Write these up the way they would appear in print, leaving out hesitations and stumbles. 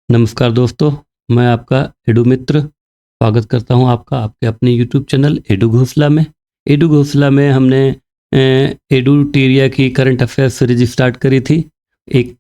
नमस्कार दोस्तों, मैं आपका एडू मित्र स्वागत करता हूं आपका आपके अपने यूट्यूब चैनल एडू घोसला में। एडू घोसला में हमने एडूटेरिया की करंट अफेयर्स सीरीज स्टार्ट करी थी। एक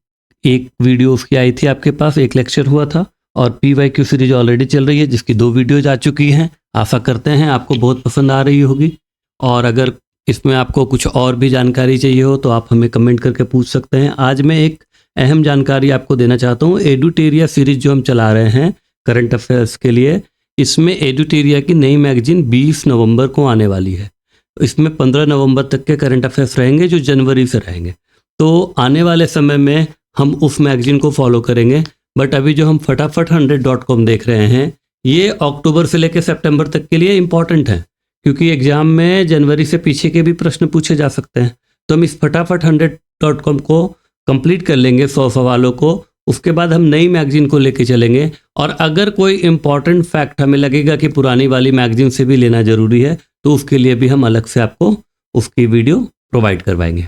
एक वीडियो उसकी आई थी आपके पास, एक लेक्चर हुआ था और पीवाईक्यू सीरीज ऑलरेडी चल रही है जिसकी 2 वीडियोज आ चुकी हैं। आशा करते हैं आपको बहुत पसंद आ रही होगी और अगर इसमें आपको कुछ और भी जानकारी चाहिए हो तो आप हमें कमेंट करके पूछ सकते हैं। आज मैं एक अहम जानकारी आपको देना चाहता हूँ। एडूटेरिया सीरीज जो हम चला रहे हैं करंट अफेयर्स के लिए, इसमें एडूटेरिया की नई मैगजीन 20 नवंबर को आने वाली है। इसमें 15 नवंबर तक के करंट अफेयर्स रहेंगे जो जनवरी से रहेंगे। तो आने वाले समय में हम उस मैगजीन को फॉलो करेंगे। बट अभी जो हम फटाफट 100.com देख रहे हैं ये अक्टूबर से लेकर सितंबर तक के लिए इम्पॉर्टेंट है, क्योंकि एग्जाम में जनवरी से पीछे के भी प्रश्न पूछे जा सकते हैं। तो हम इस फटाफट 100.com को कंप्लीट कर लेंगे 100 सवालों को। उसके बाद हम नई मैगजीन को लेके चलेंगे और अगर कोई इंपॉर्टेंट फैक्ट हमें लगेगा कि पुरानी वाली मैगजीन से भी लेना जरूरी है तो उसके लिए भी हम अलग से आपको उसकी वीडियो प्रोवाइड करवाएंगे।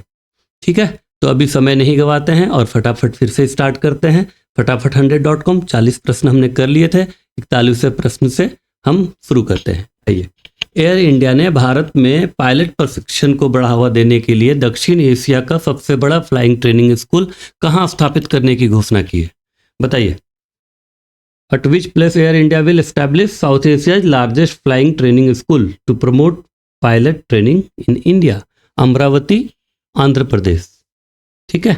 ठीक है, तो अभी समय नहीं गवाते हैं और फटाफट फिर से स्टार्ट करते हैं। फटाफट 100.com 40 प्रश्न हमने कर लिए थे, 41वें प्रश्न से हम शुरू करते हैं। आइए। एयर इंडिया ने भारत में पायलट प्रशिक्षण को बढ़ावा देने के लिए दक्षिण एशिया का सबसे बड़ा फ्लाइंग ट्रेनिंग स्कूल कहां स्थापित करने की घोषणा की है? बताइए। At which place Air India will establish South Asia's largest flying training school to promote pilot training in India? Amravati, Andhra Pradesh. ठीक है,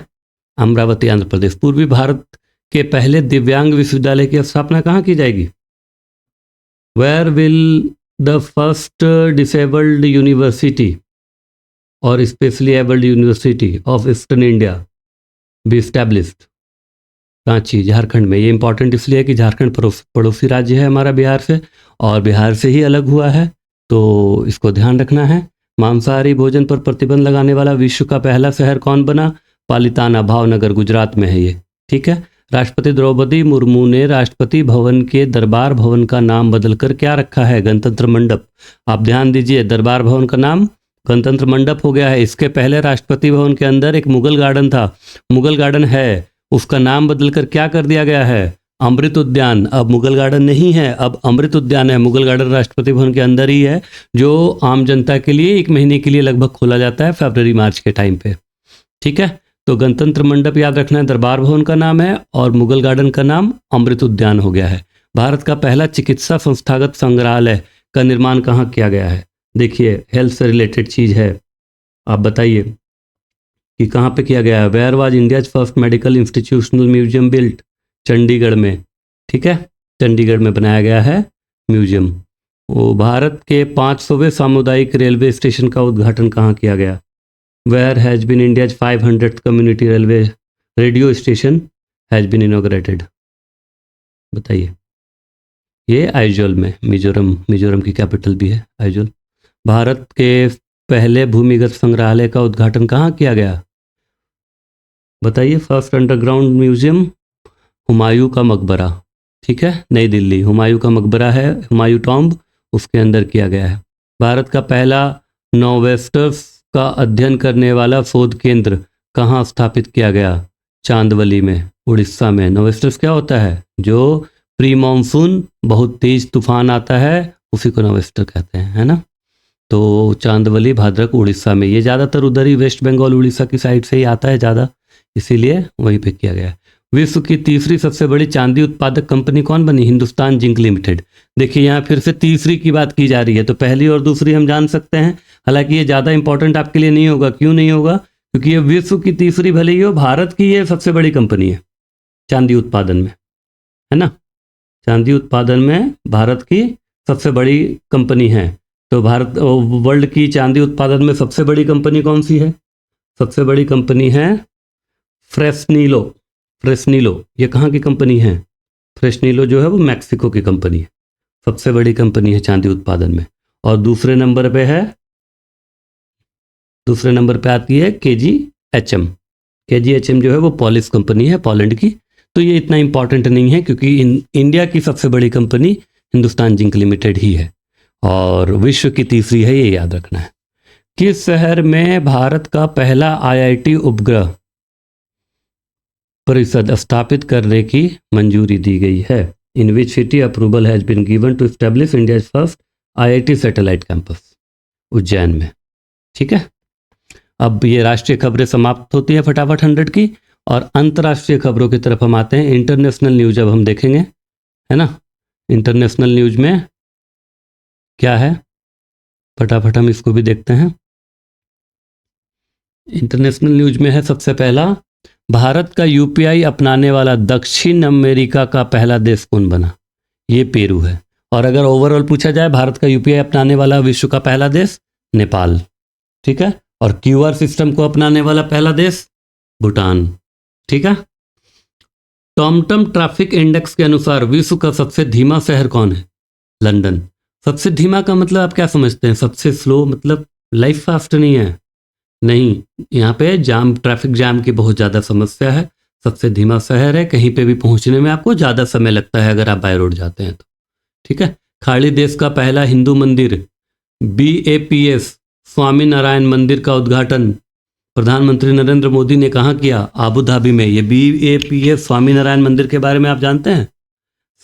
अमरावती आंध्र प्रदेश। पूर्वी भारत के पहले दिव्यांग विश्वविद्यालय की स्थापना कहाँ की जाएगी? Where will the first disabled university or specially abled university of Eastern India be established? Ranchi, Jharkhand में। ये इंपॉर्टेंट इसलिए है कि झारखंड पड़ोसी राज्य है हमारा बिहार से और बिहार से ही अलग हुआ है, तो इसको ध्यान रखना है। मांसाहारी भोजन पर प्रतिबंध लगाने वाला विश्व का पहला शहर कौन बना? पालिताना, भावनगर, गुजरात में है ये। ठीक है। राष्ट्रपति द्रौपदी मुर्मू ने राष्ट्रपति भवन के दरबार भवन का नाम बदलकर क्या रखा है? गणतंत्र मंडप। आप ध्यान दीजिए, दरबार भवन का नाम गणतंत्र मंडप हो गया है। इसके पहले राष्ट्रपति भवन के अंदर एक मुगल गार्डन था, मुगल गार्डन है, उसका नाम बदलकर क्या कर दिया गया है? अमृत उद्यान। अब मुगल गार्डन नहीं है, अब अमृत उद्यान है। मुगल गार्डन राष्ट्रपति भवन के अंदर ही है, जो आम जनता के लिए 1 महीने के लिए लगभग खोला जाता है फरवरी मार्च के टाइम पे। ठीक है, तो गणतंत्र मंडप याद रखना है, दरबार भवन का नाम है, और मुगल गार्डन का नाम अमृत उद्यान हो गया है। भारत का पहला चिकित्सा संस्थागत संग्रहालय का निर्माण कहाँ किया गया है? देखिए, हेल्थ से रिलेटेड चीज है, आप बताइए कि कहाँ पे किया गया है? Where was India's first medical institutional museum built? Chandigarh में। ठीक है, चंडीगढ़ में बनाया गया है म्यूजियम। वो भारत के 500वें सामुदायिक रेलवे स्टेशन का उद्घाटन कहाँ किया गया? Where has been India's 500th community railway radio station has been inaugurated? बताइए। ये आइजोल में, मिजोरम की कैपिटल भी है आइजोल। भारत के पहले भूमिगत संग्रहालय का उद्घाटन कहाँ किया गया? बताइए। फर्स्ट अंडरग्राउंड म्यूजियम, हुमायूं का मकबरा। ठीक है, नई दिल्ली, हुमायूं का मकबरा है, हुमायूं टॉम्ब, उसके अंदर किया गया है। भारत का पहला नोवेस्टर्स का अध्ययन करने वाला शोध केंद्र कहाँ स्थापित किया गया? चांदवली में, उड़ीसा में। नोवेस्टर्स क्या होता है? जो प्री मानसून बहुत तेज तूफान आता है उसी को नोवेस्टर कहते हैं, है ना। तो चांदवली, भद्रक, उड़ीसा में। ये ज़्यादातर उधर ही वेस्ट बंगाल उड़ीसा की साइड से ही आता है ज़्यादा, इसीलिए वहीं पे किया गया है। विश्व की तीसरी सबसे बड़ी चांदी उत्पादक कंपनी कौन बनी? Hindustan zinc limited. देखिए, यहाँ फिर से तीसरी की बात की जा रही है, तो पहली और दूसरी हम जान सकते हैं। हालांकि ये ज़्यादा इंपॉर्टेंट आपके लिए नहीं होगा। क्यों नहीं होगा? क्योंकि ये विश्व की तीसरी भले ही हो, भारत की ये सबसे बड़ी कंपनी है चांदी उत्पादन में, है ना। चांदी उत्पादन में भारत की सबसे बड़ी कंपनी है। तो भारत वर्ल्ड की चांदी उत्पादन में सबसे बड़ी कंपनी कौन सी है? सबसे बड़ी कंपनी है फ्रेस्नीलो। फ्रेस्नीलो ये कहाँ की कंपनी है? फ्रेस्नीलो जो है वो मैक्सिको की कंपनी है, सबसे बड़ी कंपनी है चांदी उत्पादन में। और दूसरे नंबर पे आती है KGHM। KGHM जो है वो पॉलिश कंपनी है, पोलैंड की। तो ये इतना इंपॉर्टेंट नहीं है, क्योंकि इंडिया की सबसे बड़ी कंपनी हिंदुस्तान जिंक लिमिटेड ही है और विश्व की तीसरी है, ये याद रखना है। किस शहर में भारत का पहला IIT उपग्रह परिषद स्थापित करने की मंजूरी दी गई है। In which city approval has been given to establish India first IIT satellite campus, Ujjain में। ठीक है, अब ये राष्ट्रीय खबरें समाप्त होती है फटाफट 100 की, और अंतर्राष्ट्रीय खबरों की तरफ हम आते हैं। इंटरनेशनल न्यूज अब हम देखेंगे, है ना। इंटरनेशनल न्यूज में क्या है, फटाफट हम इसको भी देखते हैं। इंटरनेशनल न्यूज में है सबसे पहला, भारत का यूपीआई अपनाने वाला दक्षिण अमेरिका का पहला देश कौन बना? ये पेरू है। और अगर ओवरऑल पूछा जाए भारत का यूपीआई अपनाने वाला विश्व का पहला देश, नेपाल। ठीक है, और क्यूआर सिस्टम को अपनाने वाला पहला देश, भूटान। ठीक है। टॉमटम ट्रैफिक इंडेक्स के अनुसार विश्व का सबसे धीमा शहर कौन है? लंदन। सबसे धीमा का मतलब आप क्या समझते हैं? सबसे स्लो मतलब लाइफ फास्ट नहीं है, नहीं, यहाँ पे जाम, ट्रैफिक जाम की बहुत ज़्यादा समस्या है। सबसे धीमा शहर है, कहीं पे भी पहुंचने में आपको ज़्यादा समय लगता है अगर आप बाय रोड जाते हैं तो। ठीक है। खाड़ी देश का पहला हिंदू मंदिर BAPS स्वामी नारायण मंदिर का उद्घाटन प्रधानमंत्री नरेंद्र मोदी ने कहाँ किया? आबू धाबी में। ये BAPS स्वामी नारायण मंदिर के बारे में आप जानते हैं?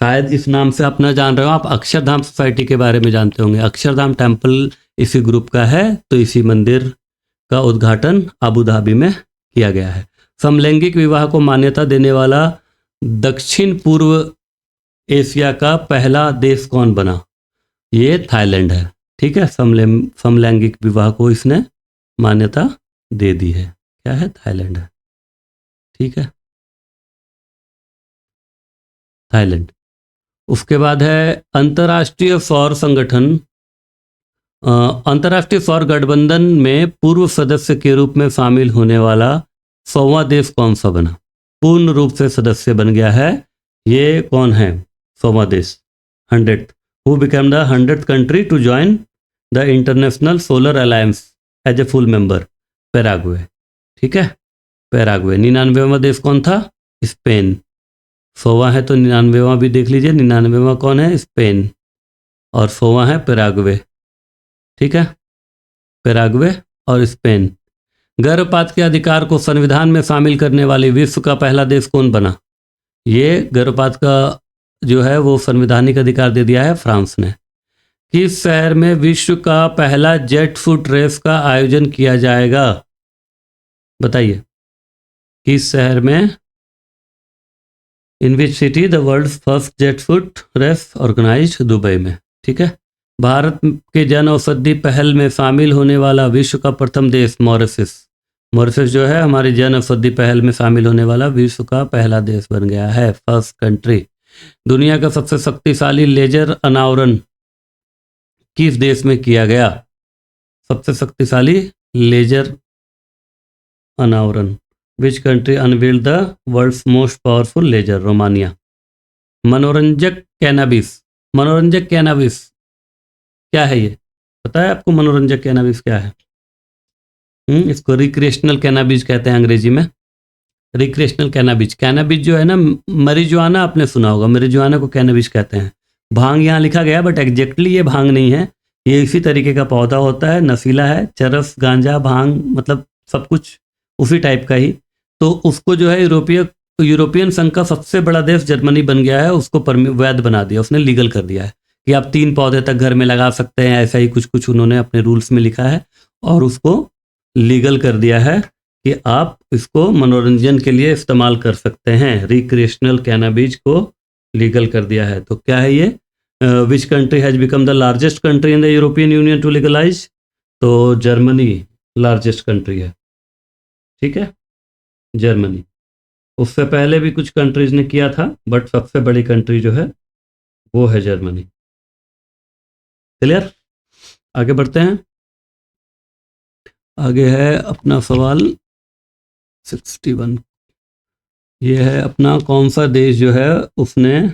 शायद इस नाम से आप न जान रहे हो, आप अक्षरधाम सोसाइटी के बारे में जानते होंगे। अक्षरधाम टेम्पल इसी ग्रुप का है, तो इसी मंदिर का उद्घाटन अबू धाबी में किया गया है। समलैंगिक विवाह को मान्यता देने वाला दक्षिण पूर्व एशिया का पहला देश कौन बना? ये थाईलैंड है। ठीक है, समलैंगिक विवाह को इसने मान्यता दे दी है। क्या है? थाईलैंड है। ठीक है, थाईलैंड। उसके बाद है अंतर्राष्ट्रीय सौर संगठन, अंतर्राष्ट्रीय सौर गठबंधन में पूर्व सदस्य के रूप में शामिल होने वाला 100वां देश कौन सा बना? पूर्ण रूप से सदस्य बन गया है। ये कौन है 100वां देश? 100th। Who become the 100th country to join the international solar alliance as a full member? Paraguay. ठीक है, पैराग्वे। 99वां देश कौन था? स्पेन। 100वां है तो 99वां भी देख लीजिए। 99वां कौन है? स्पेन। और 100वां है पैराग्वे। ठीक है, पैराग्वे और स्पेन। गर्भपात के अधिकार को संविधान में शामिल करने वाली विश्व का पहला देश कौन बना? ये गर्भपात का जो है वो संवैधानिक अधिकार दे दिया है फ्रांस ने। किस शहर में विश्व का पहला जेट फुट रेस का आयोजन किया जाएगा? बताइए, किस शहर में? In which city the world first jet foot race organised? Dubai में। ठीक है। भारत के जन औषधि पहल में शामिल होने वाला विश्व का प्रथम देश, मॉरिशस। मॉरिशस जो है हमारी जन औषधि पहल में शामिल होने वाला विश्व का पहला देश बन गया है, फर्स्ट कंट्री। दुनिया का सबसे शक्तिशाली लेजर अनावरण किस देश में किया गया? सबसे शक्तिशाली लेजर अनावरण, which country unveiled the world's most powerful laser? Romania. मनोरंजक कैनाबिस, मनोरंजक कैनाबिस क्या है? ये पता है आपको मनोरंजक कैनाबिस क्या है? इसको रिक्रिएशनल कैनाबिस कहते हैं अंग्रेजी में। रिक्रिएशनल कैनाबिस, कैनाबिस जो है ना, मरिजुआना आपने सुना होगा, मरिजुआना को कैनाबिस कहते हैं। भांग यहाँ लिखा गया बट एग्जैक्टली ये भांग नहीं है। ये इसी तरीके का पौधा होता है, नशीला है। चरस, गांजा, भांग मतलब सब कुछ उसी टाइप का ही। तो उसको जो है यूरोपियन संघ का सबसे बड़ा देश जर्मनी बन गया है, उसको वैध बना दिया, उसने लीगल कर दिया है कि आप 3 पौधे तक घर में लगा सकते हैं। ऐसा ही कुछ कुछ उन्होंने अपने रूल्स में लिखा है और उसको लीगल कर दिया है कि आप इसको मनोरंजन के लिए इस्तेमाल कर सकते हैं। रिक्रिएशनल कैनाबिस को लीगल कर दिया है। तो क्या है ये? Which country has become the largest country in the European Union to legalize? तो जर्मनी लार्जेस्ट कंट्री है। ठीक है, जर्मनी। उससे पहले भी कुछ कंट्रीज ने किया था बट सबसे बड़ी कंट्री जो है वो है जर्मनी। क्लियर? आगे बढ़ते हैं। आगे है अपना सवाल 61। ये है अपना कौन सा देश जो है उसने,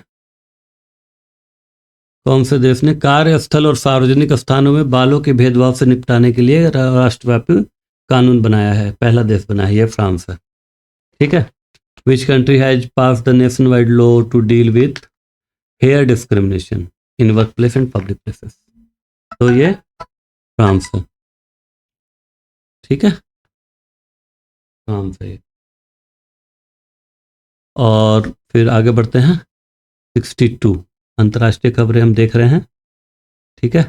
कौन से देश ने कार्यस्थल और सार्वजनिक स्थानों में बालों के भेदभाव से निपटाने के लिए राष्ट्रव्यापी कानून बनाया है? पहला देश बना है ये फ्रांस है। ठीक है। Which country has pass the nation wide law to deal with hair discrimination in work place and public places? तो ये फ्रांस है। ठीक है, फ्रांस है। और फिर आगे बढ़ते हैं। 62 अंतर्राष्ट्रीय खबरें हम देख रहे हैं, ठीक है।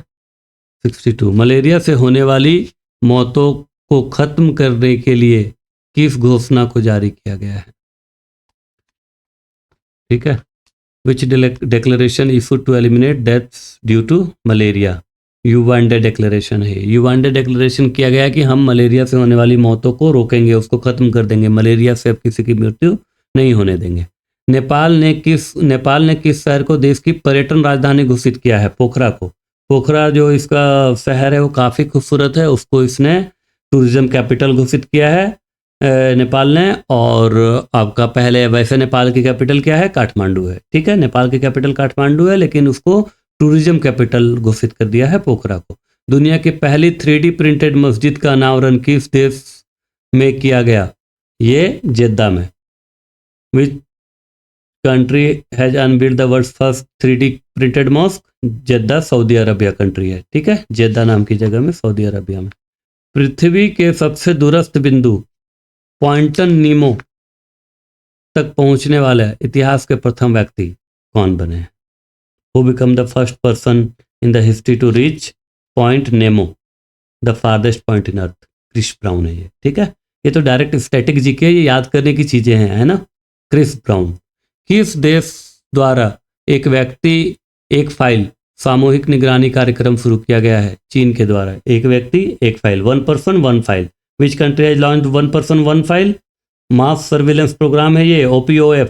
62 मलेरिया से होने वाली मौतों को खत्म करने के लिए किस घोषणा को जारी किया गया है, ठीक है। Which declaration issued to eliminate deaths due to malaria. Yaounde declaration है। युवांडे डिक्लेरेशन किया गया कि हम मलेरिया से होने वाली मौतों को रोकेंगे, उसको खत्म कर देंगे, मलेरिया से अब किसी की मृत्यु नहीं होने देंगे। नेपाल ने किस शहर को देश की पर्यटन राजधानी घोषित किया है? पोखरा को। पोखरा जो इसका शहर है वो काफ़ी खूबसूरत है, उसको इसने टूरिज्म कैपिटल घोषित किया है नेपाल ने। और आपका पहले वैसे नेपाल की कैपिटल क्या है? काठमांडू है, ठीक है। नेपाल की कैपिटल काठमांडू है, लेकिन उसको टूरिज्म कैपिटल घोषित कर दिया है पोखरा को। दुनिया की पहली 3D प्रिंटेड मस्जिद का अनावरण किस देश में किया गया? ये जेद्दा में। Which country has unveiled the world's first 3D printed mosque? Jeddah Saudi Arabia country है, ठीक है। जेद्दा नाम की जगह में सऊदी अरबिया में। पृथ्वी के सबसे दूरस्थ बिंदु पॉइंटन नीमो तक पहुंचने वाले इतिहास के प्रथम व्यक्ति कौन बने हैं? Who become the first person in the history to reach Point Nemo, the farthest point in Earth? Chris Brown है ये, ठीक है। ये तो डायरेक्ट स्टैटिक जीके, ये याद करने की चीजें हैं, है ना। Chris Brown. किस देश द्वारा एक व्यक्ति एक फाइल सामूहिक निगरानी कार्यक्रम शुरू किया गया है? चीन के द्वारा। एक व्यक्ति एक file, 1 person 1 file. Which country has launched 1 person 1 file? Mass surveillance program है ये, OPOF,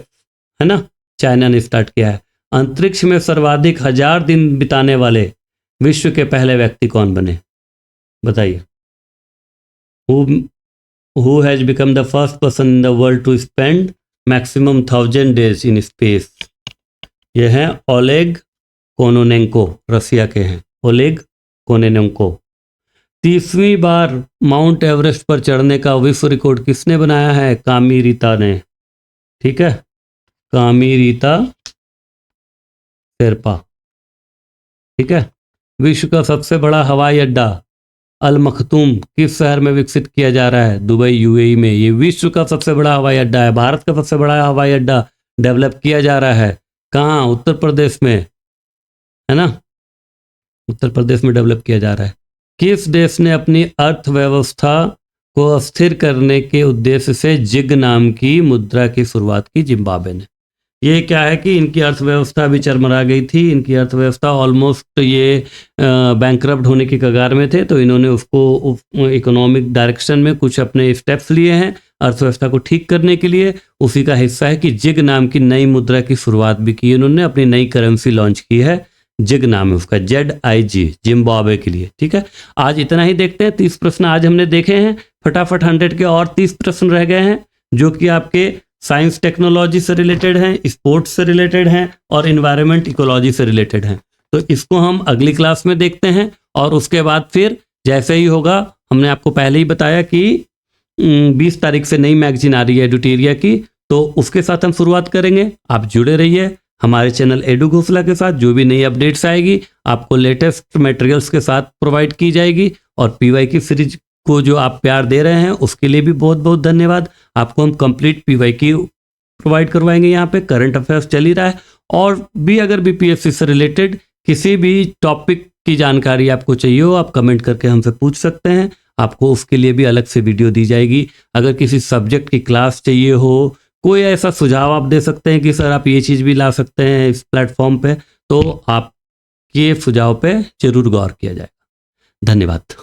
है ना, चाइना ने स्टार्ट किया है। अंतरिक्ष में सर्वाधिक 1000 दिन बिताने वाले विश्व के पहले व्यक्ति कौन बने? बताइए। Who has become the first person in the world to spend maximum 1000 days in space? ये हैं ओलेग कोनोनेंको, रसिया के हैं, ओलेग कोनोनेंको। 30वीं बार माउंट एवरेस्ट पर चढ़ने का विश्व रिकॉर्ड किसने बनाया है? कामी रीता ने, ठीक है। कामी रीता शेरपा, ठीक है। विश्व का सबसे बड़ा हवाई अड्डा अल मखतूम किस शहर में विकसित किया जा रहा है? दुबई, UAE में। ये विश्व का सबसे बड़ा हवाई अड्डा है, भारत का सबसे बड़ा हवाई अड्डा डेवलप किया जा रहा है। कहाँ? उत्तर प्रदेश में, है ना, उत्तर प्रदेश में डेवलप किया जा रहा है। किस देश ने अपनी अर्थव्यवस्था को स्थिर करने के उद्देश्य से जिग नाम की मुद्रा की शुरुआत की? जिम्बाब्वे ने। ये क्या है कि इनकी अर्थव्यवस्था भी चरमरा गई थी, इनकी अर्थव्यवस्था ऑलमोस्ट ये बैंकरप्ट होने की कगार में थे, तो इन्होंने उसको इकोनॉमिक डायरेक्शन में कुछ अपने स्टेप्स लिए हैं अर्थव्यवस्था को ठीक करने के लिए। उसी का हिस्सा है कि जिग नाम की नई मुद्रा की शुरुआत भी की इन्होंने, अपनी नई करेंसी लॉन्च की है, जिग नाम है उसका, ZIG, जिम्बाब्वे के लिए, ठीक है। आज इतना ही देखते हैं। 30 प्रश्न आज हमने देखे हैं, फटाफट 100 के और 30 प्रश्न रह गए हैं, जो कि आपके साइंस टेक्नोलॉजी से रिलेटेड हैं, स्पोर्ट्स से रिलेटेड हैं और इन्वायरमेंट इकोलॉजी से रिलेटेड हैं। तो इसको हम अगली क्लास में देखते हैं। और उसके बाद फिर जैसे ही होगा, हमने आपको पहले ही बताया कि 20 तारीख से नई मैगजीन आ रही है एडुटेरिया की, तो उसके साथ हम शुरुआत करेंगे। आप जुड़े रहिए हमारे चैनल एडू घोसला के साथ। जो भी नई अपडेट्स आएगी आपको लेटेस्ट मटेरियल्स के साथ प्रोवाइड की जाएगी। और PY की सीरीज को जो आप प्यार दे रहे हैं उसके लिए भी बहुत बहुत धन्यवाद। आपको हम कंप्लीट PY की प्रोवाइड करवाएंगे। यहाँ पे करंट अफेयर्स चल ही रहा है, और भी अगर BPSC से रिलेटेड किसी भी टॉपिक की जानकारी आपको चाहिए हो, आप कमेंट करके हमसे पूछ सकते हैं। आपको उसके लिए भी अलग से वीडियो दी जाएगी। अगर किसी सब्जेक्ट की क्लास चाहिए हो, कोई ऐसा सुझाव आप दे सकते हैं कि सर आप ये चीज़ भी ला सकते हैं इस प्लेटफॉर्म पे, तो आप ये सुझाव पे जरूर गौर किया जाएगा। धन्यवाद।